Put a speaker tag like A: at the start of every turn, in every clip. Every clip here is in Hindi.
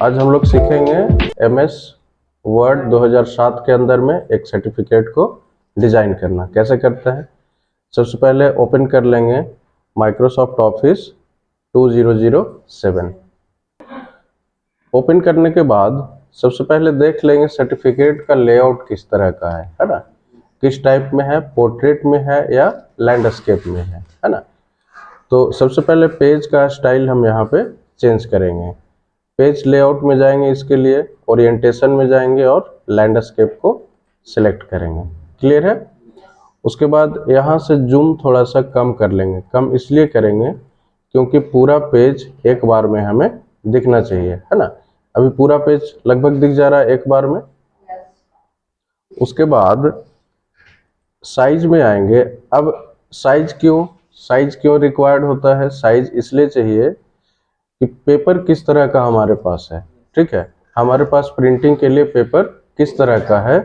A: आज हम लोग सीखेंगे MS वर्ड 2007 के अंदर में एक सर्टिफिकेट को डिजाइन करना कैसे करते हैं। सबसे पहले ओपन कर लेंगे माइक्रोसॉफ्ट ऑफिस 2007। ओपन करने के बाद सबसे पहले देख लेंगे सर्टिफिकेट का लेआउट किस तरह का है ना, किस टाइप में है, पोर्ट्रेट में है या लैंडस्केप में है ना। तो सबसे पहले पेज का स्टाइल हम यहाँ पे चेंज करेंगे। पेज लेआउट में जाएंगे, इसके लिए ओरिएंटेशन में जाएंगे और लैंडस्केप को सिलेक्ट करेंगे। क्लियर है। उसके बाद यहाँ से जूम थोड़ा सा कम कर लेंगे। कम इसलिए करेंगे क्योंकि पूरा पेज एक बार में हमें दिखना चाहिए, है ना। अभी पूरा पेज लगभग दिख जा रहा है एक बार में। उसके बाद साइज में आएंगे। अब साइज क्यों रिक्वायर्ड होता है? साइज इसलिए चाहिए कि पेपर किस तरह का हमारे पास है। ठीक है, हमारे पास प्रिंटिंग के लिए पेपर किस तरह का है।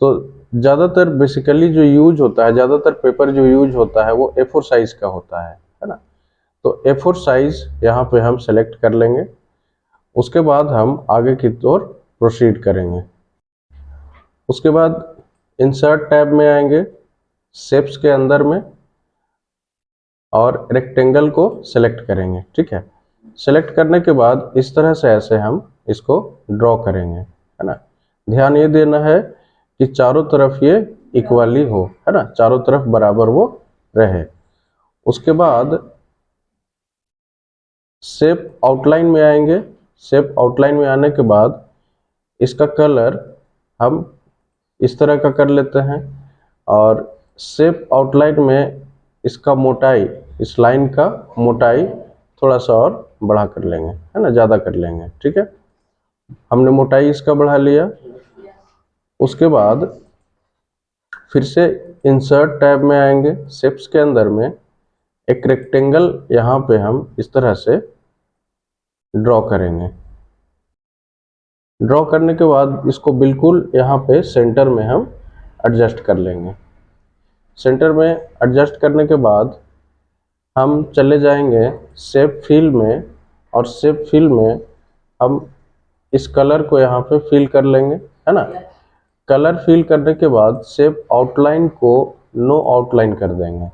A: तो ज़्यादातर बेसिकली जो यूज होता है, ज़्यादातर पेपर जो यूज होता है वो A4 साइज का होता है ना। तो A4 साइज यहाँ पे हम सेलेक्ट कर लेंगे। उसके बाद हम आगे की ओर प्रोसीड करेंगे। उसके बाद इंसर्ट टैब में आएंगे, शेप्स के अंदर में, और रेक्टेंगल को सेलेक्ट करेंगे। ठीक है, सेलेक्ट करने के बाद इस तरह से ऐसे हम इसको ड्रॉ करेंगे, है ना। ध्यान ये देना है कि चारों तरफ ये इक्वली हो, है ना, चारों तरफ बराबर वो रहे। उसके बाद शेप आउटलाइन में आएंगे। शेप आउटलाइन में आने के बाद इसका कलर हम इस तरह का कर लेते हैं, और शेप आउटलाइन में इसका मोटाई, इस लाइन का मोटाई थोड़ा सा और बढ़ा कर लेंगे, है ना, ज़्यादा कर लेंगे। ठीक है, हमने मोटाई इसका बढ़ा लिया। उसके बाद फिर से इंसर्ट टैब में आएंगे, शेप्स के अंदर में एक रेक्टेंगल यहाँ पे हम इस तरह से ड्रॉ करेंगे। ड्रॉ करने के बाद इसको बिल्कुल यहाँ पे सेंटर में हम एडजस्ट कर लेंगे। सेंटर में एडजस्ट करने के बाद हम चले जाएंगे शेप फिल में, और शेप फिल में हम इस कलर को यहाँ पे फिल कर लेंगे, है ना। कलर फिल करने के बाद शेप आउटलाइन को नो आउटलाइन कर देंगे।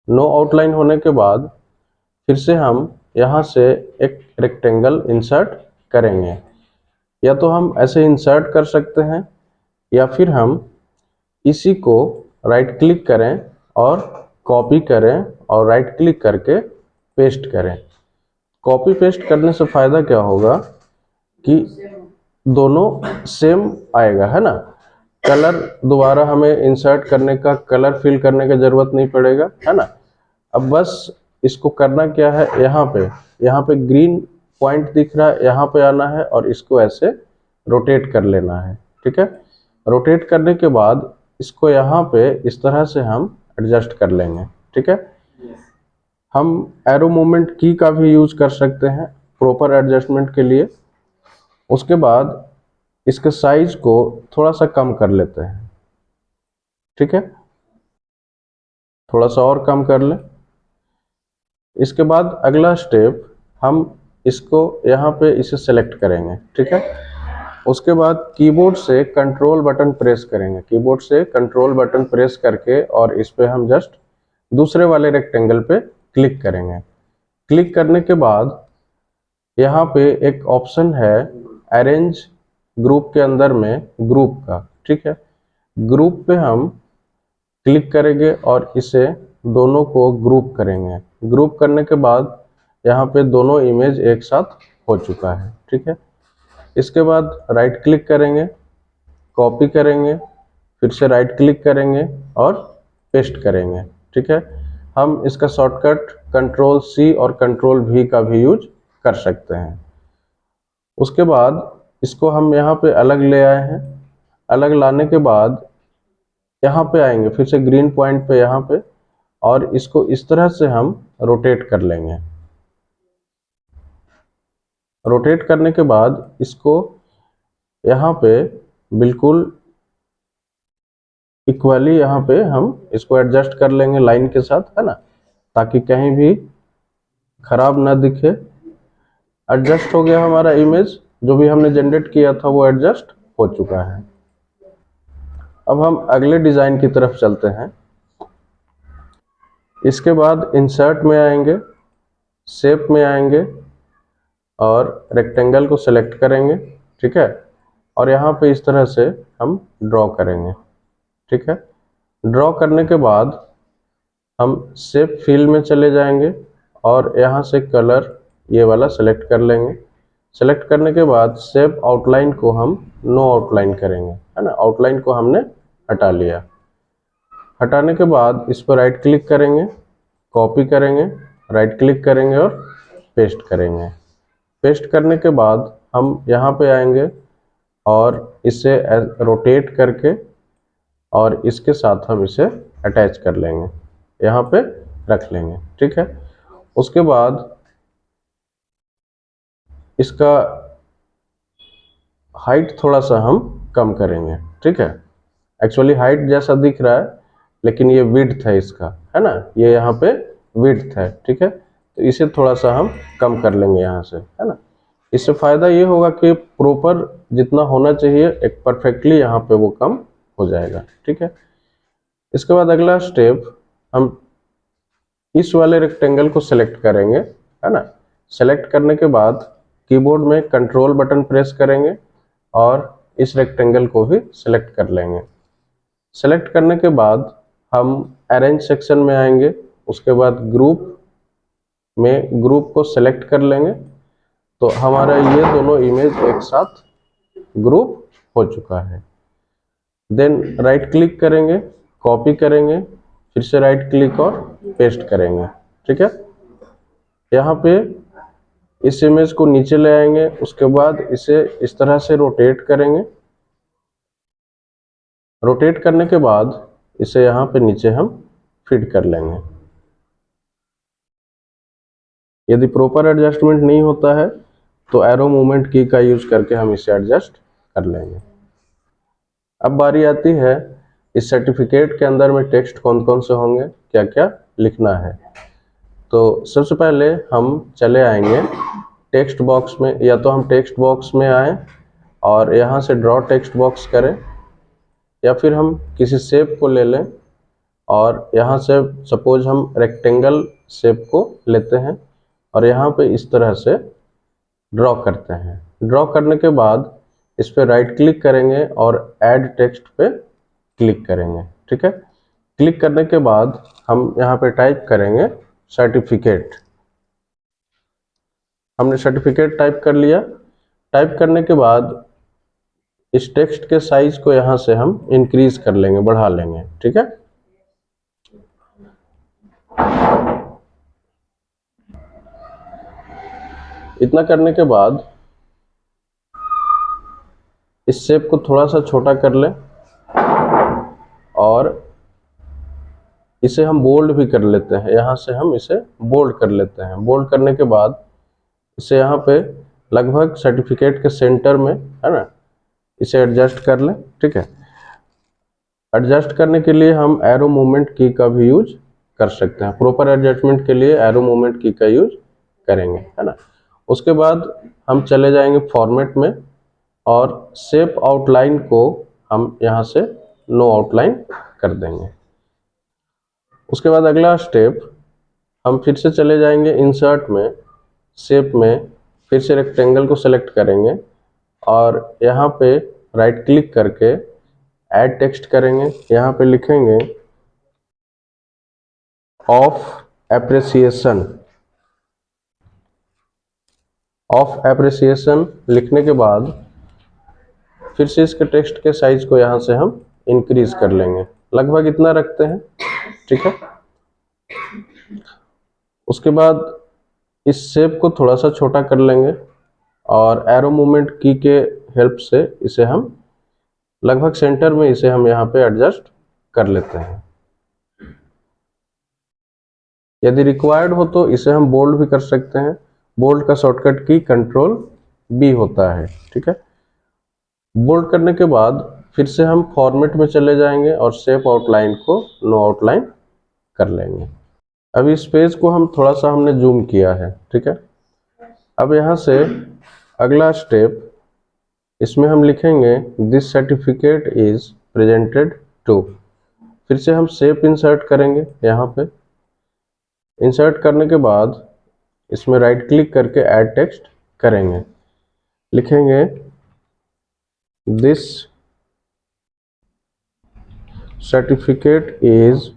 A: नो आउटलाइन होने के बाद फिर से हम यहाँ से एक रेक्टेंगल इंसर्ट करेंगे। या तो हम ऐसे इंसर्ट कर सकते हैं, या फिर हम इसी को राइट क्लिक करें और कॉपी करें, और राइट क्लिक करके पेस्ट करें। कॉपी पेस्ट करने से फ़ायदा क्या होगा कि दोनों सेम आएगा, है ना। कलर दोबारा हमें इंसर्ट करने का, कलर फिल करने का ज़रूरत नहीं पड़ेगा, है ना। अब बस इसको करना क्या है, यहाँ पे ग्रीन पॉइंट दिख रहा है, यहाँ पे आना है और इसको ऐसे रोटेट कर लेना है। ठीक है, रोटेट करने के बाद इसको यहाँ पे इस तरह से हम एडजस्ट कर लेंगे। ठीक है, हम एरो मूवमेंट की का भी यूज कर सकते हैं प्रॉपर एडजस्टमेंट के लिए। उसके बाद इसके साइज को थोड़ा सा कम कर लेते हैं। ठीक है, थोड़ा सा और कम कर लें। इसके बाद अगला स्टेप, हम इसको यहाँ पे इसे सेलेक्ट करेंगे। ठीक है, उसके बाद कीबोर्ड से कंट्रोल बटन प्रेस करेंगे। कीबोर्ड से कंट्रोल बटन प्रेस करके और इस पे हम जस्ट दूसरे वाले रेक्टेंगल पे क्लिक करेंगे। क्लिक करने के बाद यहाँ पे एक ऑप्शन है अरेंज ग्रुप के अंदर में ग्रुप का। ठीक है, ग्रुप पे हम क्लिक करेंगे और इसे दोनों को ग्रुप करेंगे। ग्रुप करने के बाद यहाँ पे दोनों इमेज एक साथ हो चुका है। ठीक है, इसके बाद राइट क्लिक करेंगे, कॉपी करेंगे, फिर से राइट क्लिक करेंगे और पेस्ट करेंगे। ठीक है, हम इसका शॉर्टकट कंट्रोल C और कंट्रोल V का भी यूज कर सकते हैं। उसके बाद इसको हम यहाँ पे अलग ले आए हैं। अलग लाने के बाद यहाँ पे आएंगे, फिर से ग्रीन पॉइंट पे यहाँ पे, और इसको इस तरह से हम रोटेट कर लेंगे। रोटेट करने के बाद इसको यहाँ पे बिल्कुल इक्वली यहाँ पे हम इसको एडजस्ट कर लेंगे लाइन के साथ, है ना, ताकि कहीं भी खराब ना दिखे। एडजस्ट हो गया हमारा इमेज, जो भी हमने जनरेट किया था वो एडजस्ट हो चुका है। अब हम अगले डिज़ाइन की तरफ चलते हैं। इसके बाद इंसर्ट में आएंगे, शेप में आएंगे और रेक्टेंगल को सेलेक्ट करेंगे, ठीक है। और यहाँ पे इस तरह से हम ड्रॉ करेंगे, ठीक है। ड्रॉ करने के बाद हम शेप फिल में चले जाएंगे और यहाँ से कलर ये वाला सेलेक्ट कर लेंगे। सेलेक्ट करने के बाद शेप आउटलाइन को हम नो आउटलाइन करेंगे, है ना। आउटलाइन को हमने हटा लिया। हटाने के बाद इस पर राइट क्लिक करेंगे, कॉपी करेंगे, राइट क्लिक करेंगे और पेस्ट करेंगे। पेस्ट करने के बाद हम यहाँ पे आएंगे और इसे रोटेट करके और इसके साथ हम इसे अटैच कर लेंगे, यहाँ पे रख लेंगे, ठीक है। उसके बाद इसका हाइट थोड़ा सा हम कम करेंगे, ठीक है। एक्चुअली हाइट जैसा दिख रहा है लेकिन ये विड्थ है इसका, है ना। ये यहाँ पे विड्थ है, ठीक है। तो इसे थोड़ा सा हम कम कर लेंगे यहाँ से, है ना। इससे फायदा ये होगा कि प्रॉपर जितना होना चाहिए एक परफेक्टली यहाँ पे वो कम हो जाएगा, ठीक है। इसके बाद अगला स्टेप, हम इस वाले रेक्टेंगल को सेलेक्ट करेंगे, है ना। सेलेक्ट करने के बाद कीबोर्ड में कंट्रोल बटन प्रेस करेंगे और इस रेक्टेंगल को भी सेलेक्ट कर लेंगे। सेलेक्ट करने के बाद हम अरेंज सेक्शन में आएंगे, उसके बाद ग्रुप में ग्रुप को सेलेक्ट कर लेंगे। तो हमारा ये दोनों इमेज एक साथ ग्रुप हो चुका है। देन राइट क्लिक करेंगे, कॉपी करेंगे, फिर से राइट क्लिक और पेस्ट करेंगे, ठीक है। यहाँ पे इस इमेज को नीचे ले आएंगे, उसके बाद इसे इस तरह से रोटेट करेंगे। रोटेट करने के बाद इसे यहाँ पे नीचे हम फिट कर लेंगे। यदि प्रॉपर एडजस्टमेंट नहीं होता है तो एरो मूवमेंट की का यूज करके हम इसे एडजस्ट कर लेंगे। अब बारी आती है इस सर्टिफिकेट के अंदर में टेक्स्ट कौन कौन से होंगे, क्या क्या लिखना है। तो सबसे पहले हम चले आएंगे टेक्स्ट बॉक्स में, या तो हम टेक्स्ट बॉक्स में आए और यहाँ से ड्रॉ टेक्स्ट बॉक्स करें, या फिर हम किसी शेप को ले लें और यहाँ से सपोज हम रेक्टेंगल शेप को लेते हैं और यहाँ पे इस तरह से ड्रॉ करते हैं। ड्रॉ करने के बाद इस पर राइट क्लिक करेंगे और ऐड टेक्स्ट पे क्लिक करेंगे, ठीक है। क्लिक करने के बाद हम यहाँ पे टाइप करेंगे सर्टिफिकेट। हमने सर्टिफिकेट टाइप कर लिया। टाइप करने के बाद इस टेक्स्ट के साइज को यहाँ से हम इंक्रीज कर लेंगे, बढ़ा लेंगे, ठीक है। इतना करने के बाद इस शेप को थोड़ा सा छोटा कर लें और इसे हम बोल्ड भी कर लेते हैं। यहाँ से हम इसे बोल्ड कर लेते हैं। बोल्ड करने के बाद इसे यहाँ पे लगभग सर्टिफिकेट के सेंटर में, है ना, इसे एडजस्ट कर लें, ठीक है। एडजस्ट करने के लिए हम एरो मूवमेंट की का भी यूज कर सकते हैं। प्रॉपर एडजस्टमेंट के लिए एरो मूवमेंट की का यूज करेंगे, है ना। उसके बाद हम चले जाएंगे फॉर्मेट में और शेप आउटलाइन को हम यहाँ से नो आउटलाइन कर देंगे। उसके बाद अगला स्टेप, हम फिर से चले जाएंगे इंसर्ट में, शेप में, फिर से रेक्टेंगल को सेलेक्ट करेंगे और यहाँ पे राइट क्लिक करके ऐड टेक्स्ट करेंगे। यहाँ पे लिखेंगे ऑफ एप्रिसिएशन। ऑफ एप्रिसिएशन लिखने के बाद फिर से इसके टेक्स्ट के साइज को यहाँ से हम इंक्रीज कर लेंगे, लगभग इतना रखते हैं, ठीक है। उसके बाद इस शेप को थोड़ा सा छोटा कर लेंगे और एरो मूवमेंट की के हेल्प से इसे हम लगभग सेंटर में इसे हम यहाँ पे एडजस्ट कर लेते हैं। यदि रिक्वायर्ड हो तो इसे हम बोल्ड भी कर सकते हैं। बोल्ड का शॉर्टकट की कंट्रोल बी होता है, ठीक है। बोल्ड करने के बाद फिर से हम फॉर्मेट में चले जाएंगे और शेप आउटलाइन को नो आउटलाइन कर लेंगे। अब इस पेज को हम थोड़ा सा हमने जूम किया है, ठीक है। अब यहाँ से अगला स्टेप, इसमें हम लिखेंगे this certificate is presented to. फिर से हम शेप इंसर्ट करेंगे। यहाँ पे इंसर्ट करने के बाद इसमें राइट क्लिक करके ऐड टेक्स्ट करेंगे, लिखेंगे this certificate is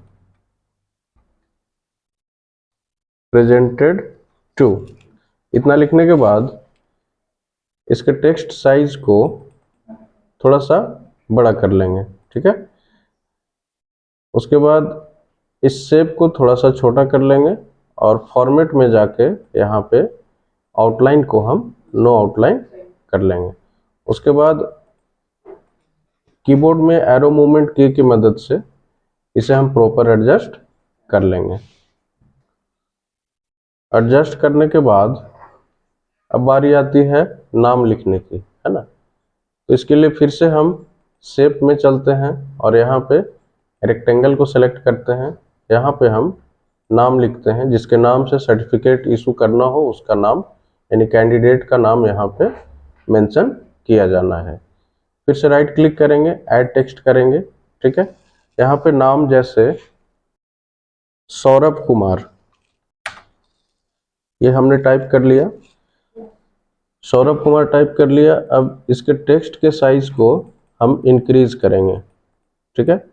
A: presented to. इतना लिखने के बाद इसके टेक्स्ट साइज को थोड़ा सा बड़ा कर लेंगे, ठीक है। उसके बाद इस शेप को थोड़ा सा छोटा कर लेंगे और फॉर्मेट में जाके यहाँ पे आउटलाइन को हम नो आउटलाइन कर लेंगे। उसके बाद कीबोर्ड में एरो मूवमेंट की मदद से इसे हम प्रॉपर एडजस्ट कर लेंगे। एडजस्ट करने के बाद अब बारी आती है नाम लिखने की, है ना। तो इसके लिए फिर से हम शेप में चलते हैं और यहाँ पे रेक्टेंगल को सेलेक्ट करते हैं। यहाँ पे हम नाम लिखते हैं, जिसके नाम से सर्टिफिकेट इशू करना हो उसका नाम, यानी कैंडिडेट का नाम यहाँ पे मेंशन किया जाना है। फिर से राइट क्लिक करेंगे, ऐड टेक्स्ट करेंगे, ठीक है। यहाँ पे नाम जैसे सौरभ कुमार, ये हमने टाइप कर लिया, सौरभ कुमार टाइप कर लिया। अब इसके टेक्स्ट के साइज को हम इंक्रीज करेंगे, ठीक है।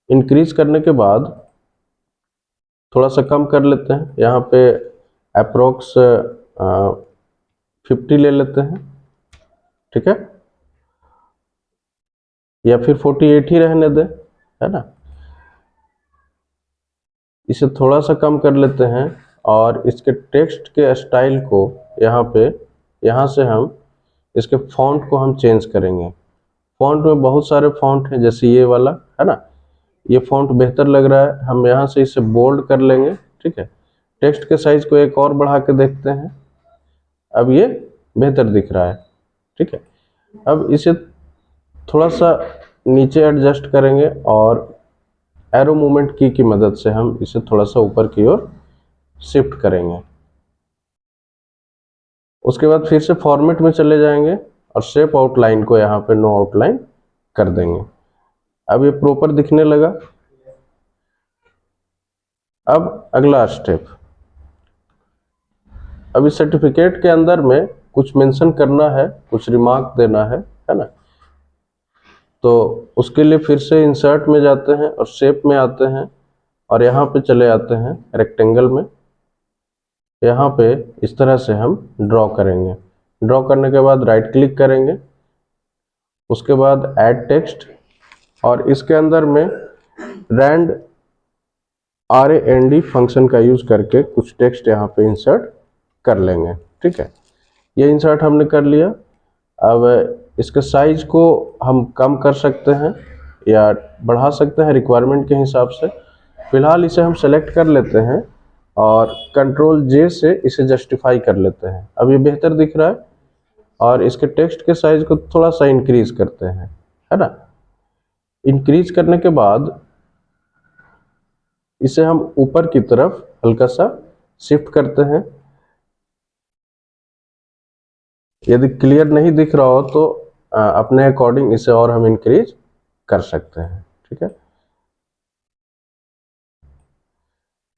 A: इंक्रीज करने के बाद थोड़ा सा कम कर लेते हैं, यहाँ पे अप्रोक्स 50 ले लेते हैं, ठीक है, या फिर 48 ही रहने दें, है ना। इसे थोड़ा सा कम कर लेते हैं और इसके टेक्स्ट के स्टाइल को यहाँ से हम इसके फॉन्ट को हम चेंज करेंगे। फॉन्ट में बहुत सारे फॉन्ट हैं, जैसे ये वाला, है ना, ये फॉन्ट बेहतर लग रहा है, हम यहाँ से इसे बोल्ड कर लेंगे, ठीक है। टेक्स्ट के साइज को एक और बढ़ा के देखते हैं, अब ये बेहतर दिख रहा है, ठीक है। अब इसे थोड़ा सा नीचे एडजस्ट करेंगे और एरो मूवमेंट की मदद से हम इसे थोड़ा सा ऊपर की ओर शिफ्ट करेंगे। उसके बाद फिर से फॉर्मेट में चले जाएंगे और शेप आउटलाइन को यहाँ पे नो आउटलाइन कर देंगे। अब ये प्रॉपर दिखने लगा। अब अगला स्टेप, अब इस सर्टिफिकेट के अंदर में कुछ मेंशन करना है, कुछ रिमार्क देना है ना। तो उसके लिए फिर से इंसर्ट में जाते हैं और शेप में आते हैं और यहाँ पे चले आते हैं रेक्टेंगल में। यहाँ पे इस तरह से हम ड्रॉ करेंगे। ड्रॉ करने के बाद राइट क्लिक करेंगे, उसके बाद ऐड टेक्स्ट, और इसके अंदर में RAND फंक्शन का यूज करके कुछ टेक्स्ट यहाँ पे इंसर्ट कर लेंगे, ठीक है। ये इंसर्ट हमने कर लिया। अब इसके साइज को हम कम कर सकते हैं या बढ़ा सकते हैं रिक्वायरमेंट के हिसाब से। फिलहाल इसे हम सेलेक्ट कर लेते हैं और Ctrl+J से इसे जस्टिफाई कर लेते हैं। अब ये बेहतर दिख रहा है और इसके टेक्स्ट के साइज को थोड़ा सा इंक्रीज करते हैं, है ना। इंक्रीज करने के बाद इसे हम ऊपर की तरफ हल्का सा शिफ्ट करते हैं। यदि क्लियर नहीं दिख रहा हो तो अपने अकॉर्डिंग इसे और हम इंक्रीज कर सकते हैं, ठीक है।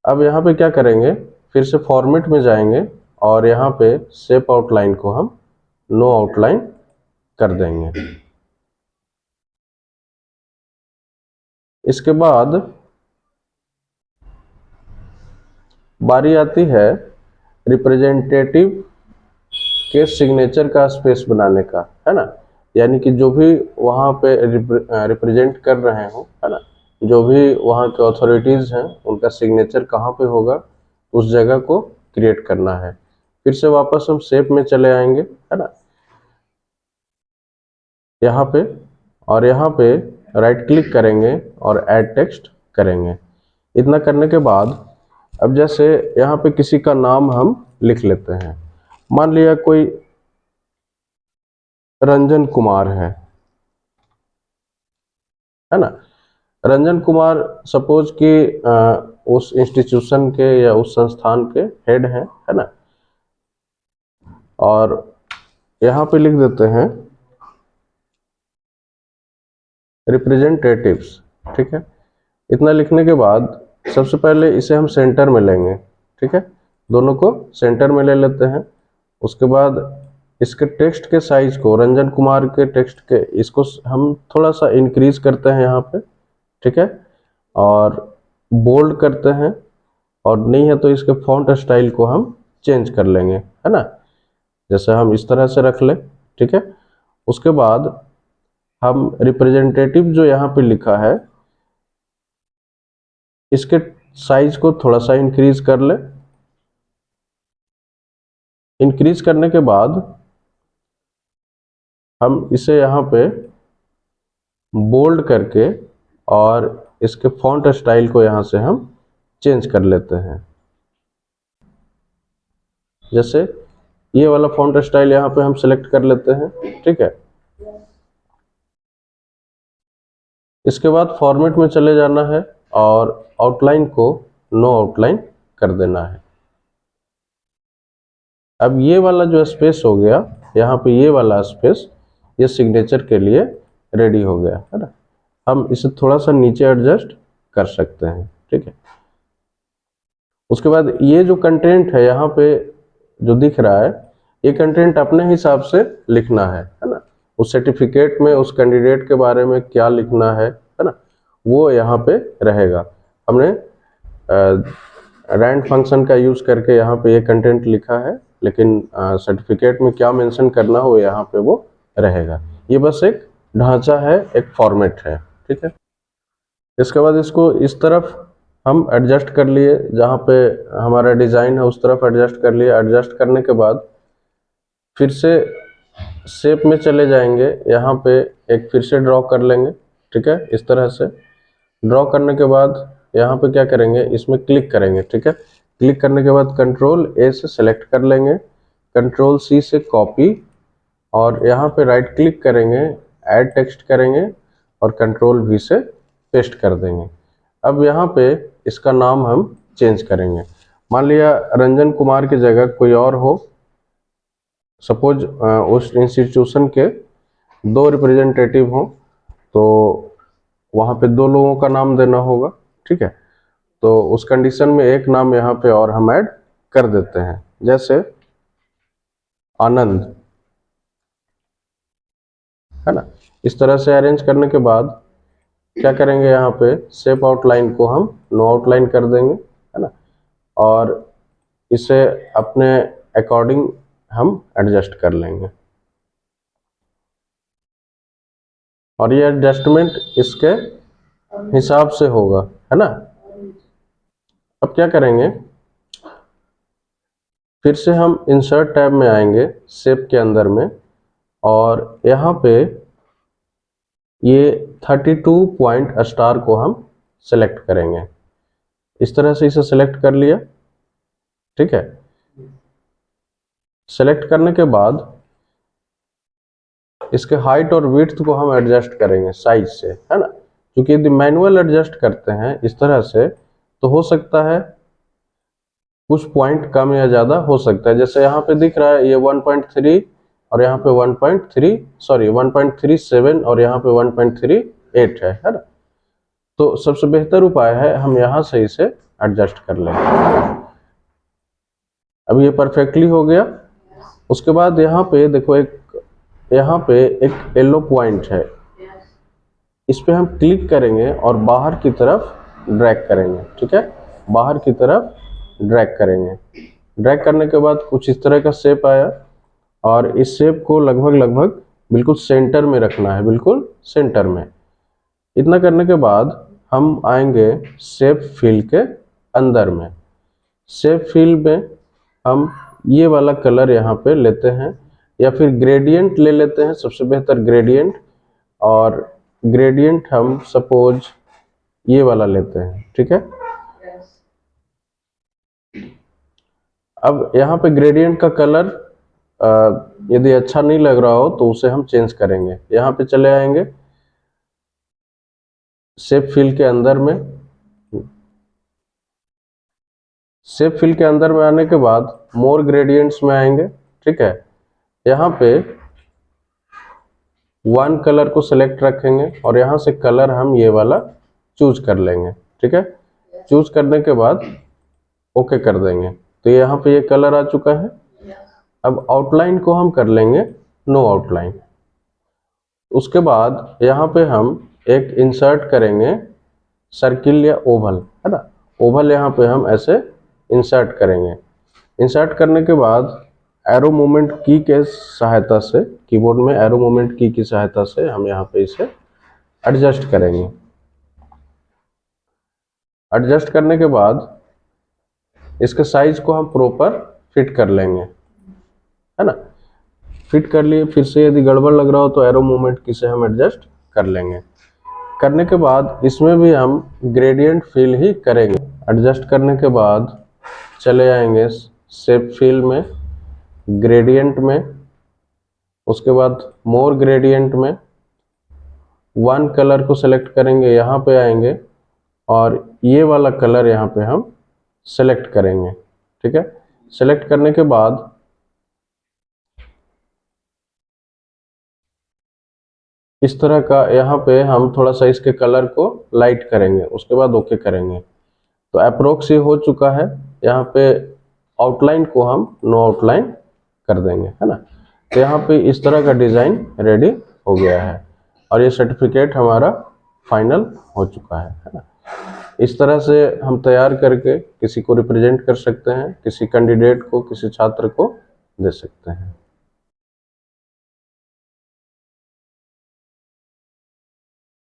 A: अब यहाँ पे क्या करेंगे, फिर से फॉर्मेट में जाएंगे और यहाँ पे शेप आउटलाइन को हम नो आउटलाइन कर देंगे। इसके बाद बारी आती है रिप्रेजेंटेटिव के सिग्नेचर का स्पेस बनाने का, है ना। यानी कि जो भी वहाँ पे रिप्रेजेंट कर रहे हो, है ना, जो भी वहाँ के अथॉरिटीज़ हैं उनका सिग्नेचर कहाँ पे होगा उस जगह को क्रिएट करना है। फिर से वापस हम शेप में चले आएंगे, है ना, यहाँ पे, और यहाँ पे राइट क्लिक करेंगे और ऐड टेक्स्ट करेंगे। इतना करने के बाद अब जैसे यहाँ पे किसी का नाम हम लिख लेते हैं। मान लिया कोई रंजन कुमार है ना। रंजन कुमार सपोज कि उस इंस्टीट्यूशन के या उस संस्थान के हेड हैं, है ना। और यहाँ पे लिख देते हैं रिप्रेजेंटेटिव्स। ठीक है, इतना लिखने के बाद सबसे पहले इसे हम सेंटर में लेंगे। ठीक है, दोनों को सेंटर में ले लेते हैं। उसके बाद इसके टेक्स्ट के साइज को, रंजन कुमार के टेक्स्ट के, इसको हम थोड़ा सा इंक्रीज करते हैं यहाँ पे। ठीक है, और बोल्ड करते हैं, और नहीं है तो इसके फॉन्ट स्टाइल को हम चेंज कर लेंगे, है ना, जैसे हम इस तरह से रख लें। ठीक है, उसके बाद हम रिप्रेजेंटेटिव जो यहाँ पे लिखा है इसके साइज को थोड़ा सा इंक्रीज कर ले। इंक्रीज करने के बाद हम इसे यहाँ पे बोल्ड करके और इसके फॉन्ट स्टाइल को यहाँ से हम चेंज कर लेते हैं। जैसे ये वाला फॉन्ट स्टाइल यहाँ पे हम सेलेक्ट कर लेते हैं। ठीक है, इसके बाद फॉर्मेट में चले जाना है और आउटलाइन को नो आउटलाइन कर देना है। अब ये वाला जो स्पेस हो गया यहाँ पे, ये वाला स्पेस, ये सिग्नेचर के लिए रेडी हो गया, है ना। हम इसे थोड़ा सा नीचे एडजस्ट कर सकते हैं। ठीक है, उसके बाद ये जो कंटेंट है यहाँ पे जो दिख रहा है, ये कंटेंट अपने हिसाब से लिखना है ना। उस सर्टिफिकेट में उस कैंडिडेट के बारे में क्या लिखना है ना, वो यहाँ पे रहेगा। हमने रैंड फंक्शन का यूज करके यहाँ पे ये कंटेंट लिखा है, लेकिन सर्टिफिकेट में क्या मेंशन करना हो यहाँ पे वो रहेगा। ये बस एक ढांचा है, एक फॉर्मेट है। ठीक है, इसके बाद इसको इस तरफ हम एडजस्ट कर लिए, जहाँ पे हमारा डिज़ाइन है उस तरफ एडजस्ट कर लिए। एडजस्ट करने के बाद फिर से शेप में चले जाएंगे, यहाँ पे एक फिर से ड्रॉ कर लेंगे। ठीक है, इस तरह से ड्रॉ करने के बाद यहाँ पे क्या करेंगे, इसमें क्लिक करेंगे। ठीक है, क्लिक करने के बाद कंट्रोल ए से सेलेक्ट कर लेंगे, कंट्रोल सी से कॉपी, और यहाँ पे राइट क्लिक करेंगे, ऐड टेक्स्ट करेंगे और कंट्रोल वी से पेस्ट कर देंगे। अब यहाँ पे इसका नाम हम चेंज करेंगे। मान लिया रंजन कुमार की जगह कोई और हो, सपोज उस इंस्टीट्यूशन के 2 रिप्रेजेंटेटिव हों, तो वहाँ पे 2 लोगों का नाम देना होगा। ठीक है, तो उस कंडीशन में एक नाम यहाँ पे और हम ऐड कर देते हैं, जैसे आनंद, है ना। इस तरह से अरेंज करने के बाद क्या करेंगे, यहाँ पे शेप आउटलाइन को हम नो आउटलाइन कर देंगे, है ना, और इसे अपने अकॉर्डिंग हम एडजस्ट कर लेंगे, और ये एडजस्टमेंट इसके हिसाब से होगा, है ना। अब क्या करेंगे, फिर से हम इंसर्ट टैब में आएंगे शेप के अंदर में, और यहाँ पे ये 32 पॉइंट स्टार को हम सेलेक्ट करेंगे। इस तरह से इसे सेलेक्ट कर लिया। ठीक है, सेलेक्ट करने के बाद इसके हाइट और विड्थ को हम एडजस्ट करेंगे साइज से, है ना, क्योंकि यदि मैनुअल एडजस्ट करते हैं इस तरह से तो हो सकता है कुछ पॉइंट कम या ज़्यादा हो सकता है। जैसे यहाँ पे दिख रहा है ये 1.3 और यहाँ पे 1.37 और यहाँ पे 1.38 है ना। तो सबसे बेहतर उपाय है हम यहाँ से इसे एडजस्ट कर लें। अब ये परफेक्टली हो गया। उसके बाद यहाँ पे देखो, यहाँ पे एक येलो पॉइंट है, इस पे हम क्लिक करेंगे और बाहर की तरफ ड्रैग करेंगे। ठीक है, बाहर की तरफ ड्रैग करेंगे। ड्रैग करने के बाद कुछ इस तरह का शेप आया, और इस शेप को लगभग बिल्कुल सेंटर में रखना है, बिल्कुल सेंटर में। इतना करने के बाद हम आएंगे शेप फिल के अंदर में। शेप फिल में हम ये वाला कलर यहाँ पे लेते हैं, या फिर ग्रेडियंट ले लेते हैं, सबसे बेहतर ग्रेडियंट। और ग्रेडियंट हम सपोज ये वाला लेते हैं। ठीक है, अब यहाँ पे ग्रेडियंट का कलर यदि अच्छा नहीं लग रहा हो तो उसे हम चेंज करेंगे। यहाँ पे चले आएंगे शेप फिल के अंदर में। शेप फिल के अंदर में आने के बाद मोर ग्रेडियंट्स में आएंगे। ठीक है, यहाँ पे वन कलर को सिलेक्ट रखेंगे और यहाँ से कलर हम ये वाला चूज कर लेंगे। ठीक है, चूज करने के बाद ओके कर देंगे। तो यहाँ पे ये कलर आ चुका है। अब आउटलाइन को हम कर लेंगे नो आउटलाइन। उसके बाद यहाँ पे हम एक इंसर्ट करेंगे सर्किल या ओवल, है ना। ओवल यहाँ पे हम ऐसे इंसर्ट करेंगे। इंसर्ट करने के बाद एरो मूवमेंट की के सहायता से, कीबोर्ड में एरो मूवमेंट की सहायता से हम यहाँ पे इसे एडजस्ट करेंगे। एडजस्ट करने के बाद इसके साइज को हम प्रॉपर फिट कर लेंगे, है ना। फिट कर लिए, फिर से यदि गड़बड़ लग रहा हो तो एरो मूवमेंट की से हम एडजस्ट कर लेंगे। करने के बाद इसमें भी हम ग्रेडियंट फिल ही करेंगे। एडजस्ट करने के बाद चले आएंगे शेप फिल में, ग्रेडियंट में, उसके बाद मोर ग्रेडियंट में वन कलर को सेलेक्ट करेंगे, यहाँ पे आएंगे और ये वाला कलर यहाँ पे हम सेलेक्ट करेंगे। ठीक है, सेलेक्ट करने के बाद इस तरह का यहाँ पे हम थोड़ा सा इसके कलर को लाइट करेंगे, उसके बाद ओके करेंगे। तो अप्रोक्स ये हो चुका है। यहाँ पे आउटलाइन को हम नो आउटलाइन कर देंगे, है ना। तो यहाँ पे इस तरह का डिज़ाइन रेडी हो गया है और ये सर्टिफिकेट हमारा फाइनल हो चुका है ना। इस तरह से हम तैयार करके किसी को रिप्रेजेंट कर सकते हैं, किसी कैंडिडेट को, किसी छात्र को दे सकते हैं।